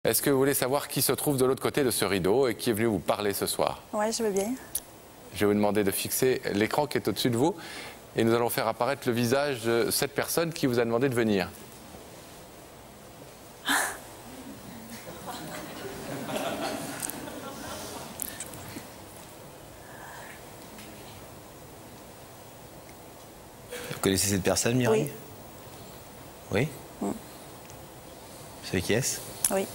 Est-ce que vous voulez savoir qui se trouve de l'autre côté de ce rideau et qui est venu vous parler ce soir? Ouais, je veux bien. Je vais vous demander de fixer l'écran qui est au-dessus de vous et nous allons faire apparaître le visage de cette personne qui vous a demandé de venir. Vous connaissez cette personne, Mireille? Oui. Oui. Vous savez qui est-ce? Oui.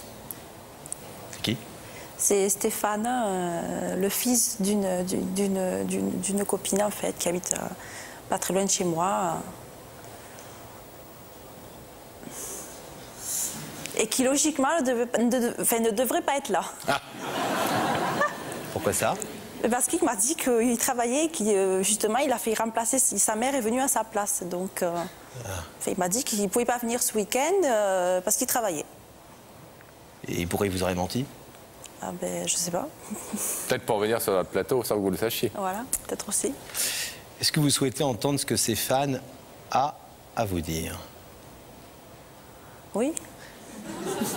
C'est qui? C'est Stéphane, le fils d'une copine en fait, qui habite pas très loin de chez moi. Et qui logiquement ne devrait pas être là. Ah. Pourquoi ça? Parce qu'il m'a dit qu'il travaillait, qu'il justement il a fait remplacer, sa mère est venue à sa place. Donc il m'a dit qu'il ne pouvait pas venir ce week-end parce qu'il travaillait. Et pourquoi il vous aurait menti? Ah ben, je sais pas. Peut-être pour venir sur notre plateau sans que vous le sachiez. Voilà, peut-être aussi. Est-ce que vous souhaitez entendre ce que Stéphane a à vous dire? Oui.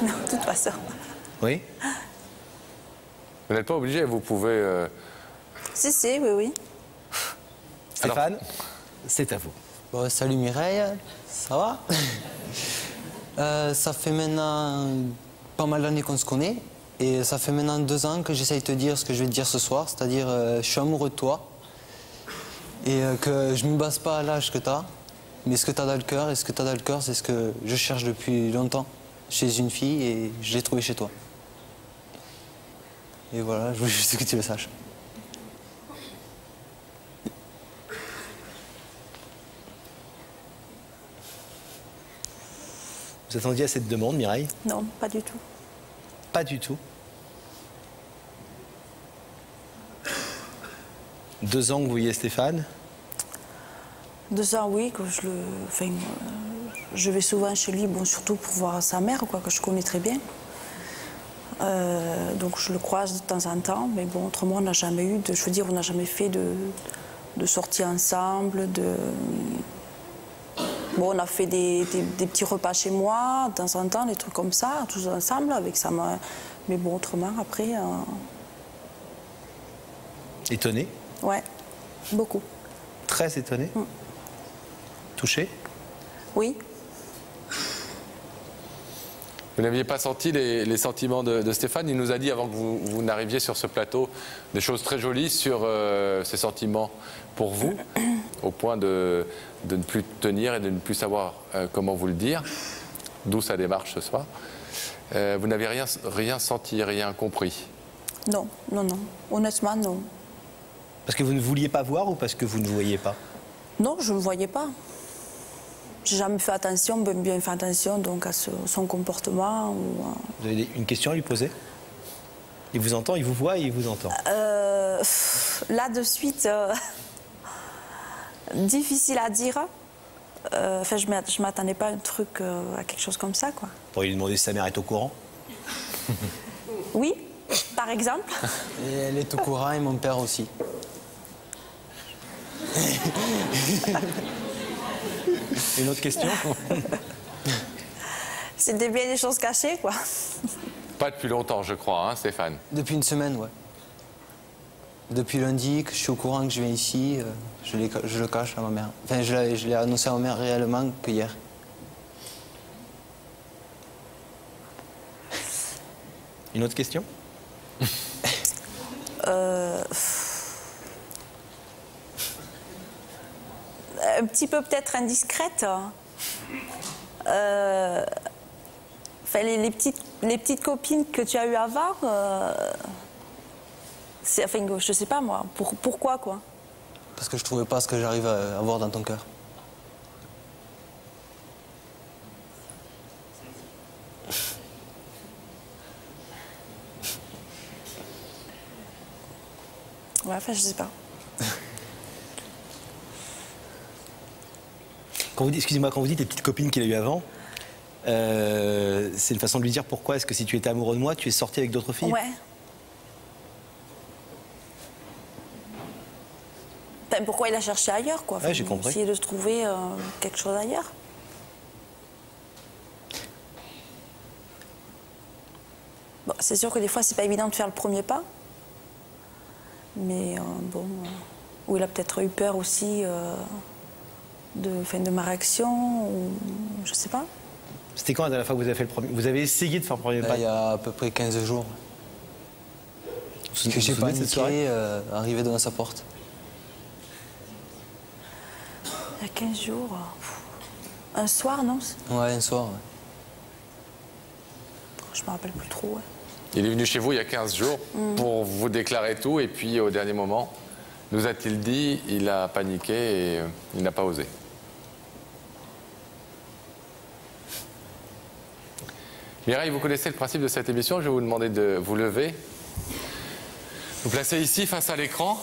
Non, de toute façon. Oui? Vous n'êtes pas obligé, vous pouvez... Si, oui. Stéphane, c'est à vous. Bon, salut Mireille, ça va? Ça fait maintenant pas mal d'années qu'on se connaît. Et ça fait maintenant 2 ans que j'essaye de te dire ce que je vais te dire ce soir, c'est-à-dire je suis amoureux de toi et que je ne me base pas à l'âge que tu as, mais ce que tu as dans le cœur, et ce que tu as dans le cœur, c'est ce que je cherche depuis longtemps chez une fille et je l'ai trouvé chez toi. Et voilà, je voulais juste que tu le saches. Vous attendiez à cette demande, Mireille? Non, pas du tout. Pas du tout. 2 ans que vous voyez Stéphane? 2 ans, oui, que je vais souvent chez lui, bon, surtout pour voir sa mère, quoi, que je connais très bien. Donc je le croise de temps en temps, mais bon, autrement, on n'a jamais eu de, je veux dire, on n'a jamais fait de sorties ensemble, Bon, on a fait des petits repas chez moi, de temps en temps, des trucs comme ça, tous ensemble, avec sa mère. Mais bon, autrement, après... Étonné? Ouais, beaucoup. Très étonné? Touché? Oui. Vous n'aviez pas senti les sentiments de Stéphane? Il nous a dit, avant que vous n'arriviez sur ce plateau, des choses très jolies sur ses sentiments pour vous, au point de ne plus tenir et de ne plus savoir comment vous le dire, d'où sa démarche ce soir. Vous n'avez rien senti, rien compris? Non. Honnêtement, non. Parce que vous ne vouliez pas voir ou parce que vous ne voyez pas? Non, je ne le voyais pas. J'ai jamais fait attention, bien fait attention donc à son comportement. Vous avez une question à lui poser? Il vous entend, il vous voit et il vous entend. Là, de suite, difficile à dire. Enfin, je ne m'attendais pas à un truc, à quelque chose comme ça, quoi. Vous pourriez lui demander si sa mère est au courant? Oui, par exemple. Et elle est au courant et mon père aussi. Une autre question? C'était bien des choses cachées, quoi. Pas depuis longtemps, je crois, hein, Stéphane? Depuis une semaine, ouais. Depuis lundi, que je suis au courant que je viens ici, je le cache à ma mère. Enfin, je l'ai annoncé à ma mère réellement que hier. Une autre question? Un petit peu peut-être indiscrète. Enfin, les petites copines que tu as eues avant, enfin, je sais pas moi, pourquoi quoi? Parce que je trouvais pas ce que j'arrive à avoir dans ton cœur. Ouais, enfin, je sais pas. Excusez-moi, quand vous dites les petites copines qu'il a eues avant, c'est une façon de lui dire pourquoi est-ce que si tu étais amoureux de moi, tu es sorti avec d'autres filles? Ouais. Enfin, pourquoi il a cherché ailleurs, quoi. Enfin, ouais, j'ai compris. Essayer de se trouver quelque chose ailleurs. Bon, c'est sûr que des fois, c'est pas évident de faire le premier pas. Mais bon, ou il a peut-être eu peur aussi de ma réaction, ou je sais pas. C'était quand la dernière fois que vous avez fait le premier? Vous avez essayé de faire le premier pas? Il y a à peu près 15 jours. Que j'ai paniqué, arrivé devant sa porte. Il y a 15 jours. Un soir, non? Ouais, un soir. Ouais. Je me rappelle plus trop. Ouais. Il est venu chez vous il y a 15 jours pour vous déclarer tout et puis au dernier moment, nous a-t-il dit, il a paniqué et il n'a pas osé. Mireille, vous connaissez le principe de cette émission, je vais vous demander de vous lever. Vous placez ici face à l'écran.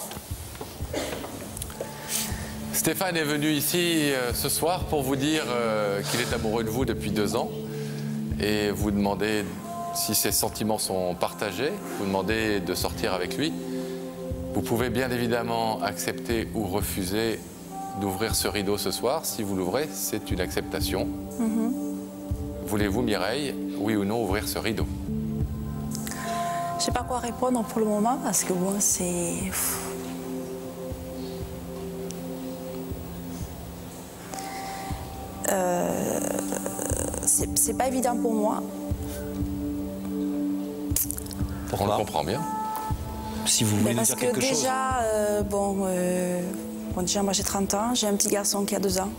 Stéphane est venu ici ce soir pour vous dire qu'il est amoureux de vous depuis 2 ans et vous demandez si ses sentiments sont partagés, vous demandez de sortir avec lui. Vous pouvez bien évidemment accepter ou refuser d'ouvrir ce rideau ce soir. Si vous l'ouvrez, c'est une acceptation. Voulez-vous, Mireille, oui ou non, ouvrir ce rideau? Je sais pas quoi répondre pour le moment parce que bon, c'est... c'est pas évident pour moi. On le comprend bien. Si vous voulez nous Parce dire que quelque chose. déjà, bon, déjà moi j'ai 30 ans, j'ai un petit garçon qui a 2 ans.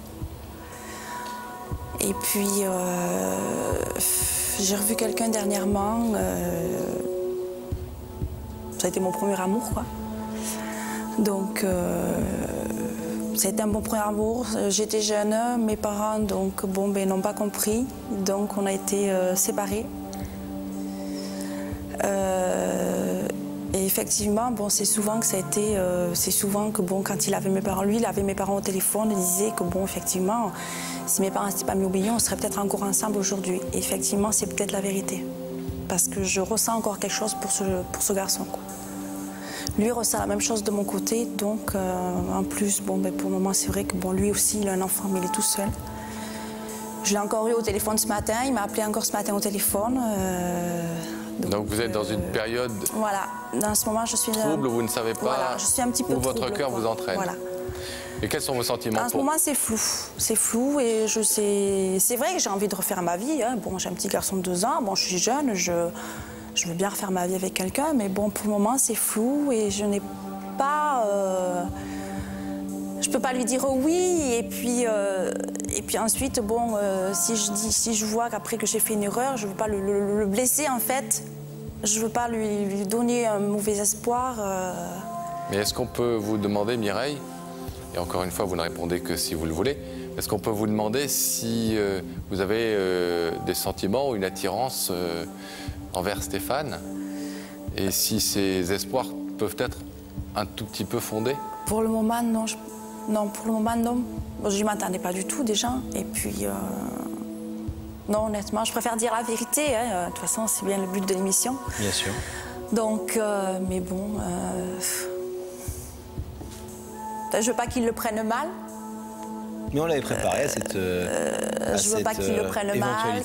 Et puis, j'ai revu quelqu'un dernièrement. Ça a été mon premier amour, quoi. Donc, ça a été un bon premier amour. J'étais jeune, mes parents donc, bon, ben, n'ont pas compris. Donc, on a été séparés. Et effectivement, bon, c'est souvent que ça a été, c'est souvent que bon, quand il avait mes parents, lui, il avait mes parents au téléphone, il disait que bon, effectivement, si mes parents n'étaient pas mis au billon, on serait peut-être encore ensemble aujourd'hui. Et effectivement, c'est peut-être la vérité, parce que je ressens encore quelque chose pour ce garçon, quoi. Lui ressent la même chose de mon côté, donc en plus, bon, ben, pour le moment, c'est vrai que bon, lui aussi, il a un enfant, mais il est tout seul. Je l'ai encore eu au téléphone ce matin, il m'a appelé encore ce matin au téléphone. Donc vous êtes dans une période voilà, dans ce moment je suis trouble où vous ne savez pas voilà, je suis un petit peu où votre trouble, cœur quoi. vous entraîne. Voilà. Et quels sont vos sentiments En ce moment c'est flou et je sais, c'est vrai que j'ai envie de refaire ma vie. Hein. Bon, j'ai un petit garçon de 2 ans, bon, je suis jeune, je veux bien refaire ma vie avec quelqu'un, mais bon, pour le moment c'est flou et je n'ai pas, je peux pas lui dire oui et puis ensuite bon, si je vois qu'après que j'ai fait une erreur, je veux pas le blesser en fait. Je veux pas lui donner un mauvais espoir. Mais est-ce qu'on peut vous demander, Mireille, et encore une fois vous ne répondez que si vous le voulez, est-ce qu'on peut vous demander si vous avez des sentiments ou une attirance envers Stéphane et si ces espoirs peuvent être un tout petit peu fondés? Pour le moment, non. Non, pour le moment, non. Bon, je ne m'attendais pas du tout, déjà. Et puis, non, honnêtement, je préfère dire la vérité. Hein. De toute façon, c'est bien le but de l'émission. Bien sûr. Donc, mais bon... je veux pas qu'il le prenne mal. Mais on l'avait préparé à cette je veux pas qu'il le prenne mal,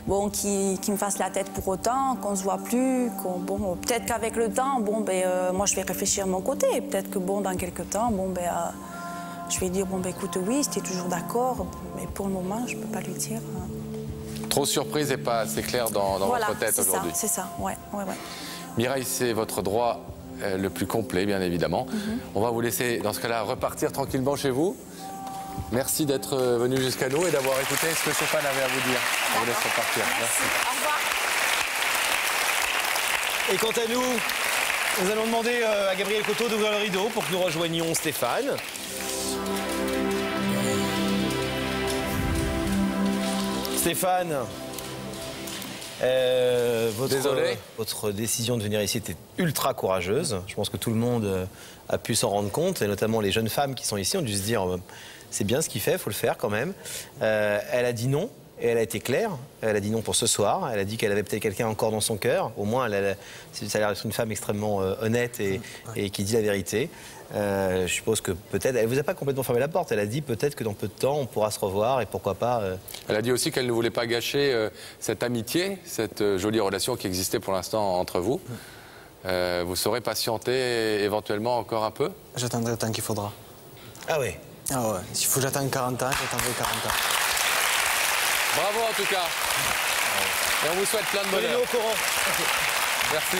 bon, qu'il me fasse la tête pour autant, qu'on se voit plus, bon, peut-être qu'avec le temps, bon, ben, moi je vais réfléchir de mon côté, peut-être que bon, dans quelques temps, bon, ben, je vais dire, bon, ben, écoute, oui, c'était toujours d'accord, mais pour le moment, je peux pas lui dire. Trop surprise et pas assez clair dans voilà, votre tête aujourd'hui. C'est ça, ouais. Mireille, c'est votre droit le plus complet, bien évidemment. On va vous laisser, dans ce cas-là, repartir tranquillement chez vous. Merci d'être venu jusqu'à nous et d'avoir écouté ce que Stéphane avait à vous dire. On vous laisse repartir. Merci. Au revoir. Et quant à nous allons demander à Gabriel Coteau d'ouvrir le rideau pour que nous rejoignions Stéphane. Stéphane, votre décision de venir ici était ultra courageuse. Je pense que tout le monde a pu s'en rendre compte, et notamment les jeunes femmes qui sont ici ont dû se dire c'est bien ce qu'il fait, il faut le faire quand même. Elle a dit non, Et elle a été claire, elle a dit non pour ce soir, elle a dit qu'elle avait peut-être quelqu'un encore dans son cœur, au moins ça a l'air d'être une femme extrêmement honnête et qui dit la vérité. Je suppose que peut-être, elle ne vous a pas complètement fermé la porte, elle a dit peut-être que dans peu de temps on pourra se revoir et pourquoi pas... Elle a dit aussi qu'elle ne voulait pas gâcher cette amitié, cette jolie relation qui existait pour l'instant entre vous. Vous saurez patienter éventuellement encore un peu? J'attendrai le temps qu'il faudra. Ah oui. Ah ouais, s'il faut que j'attende 40 ans, j'attendrai 40 ans. Bravo en tout cas. Et on vous souhaite plein de bonheur. Tenez-nous au courant. Merci.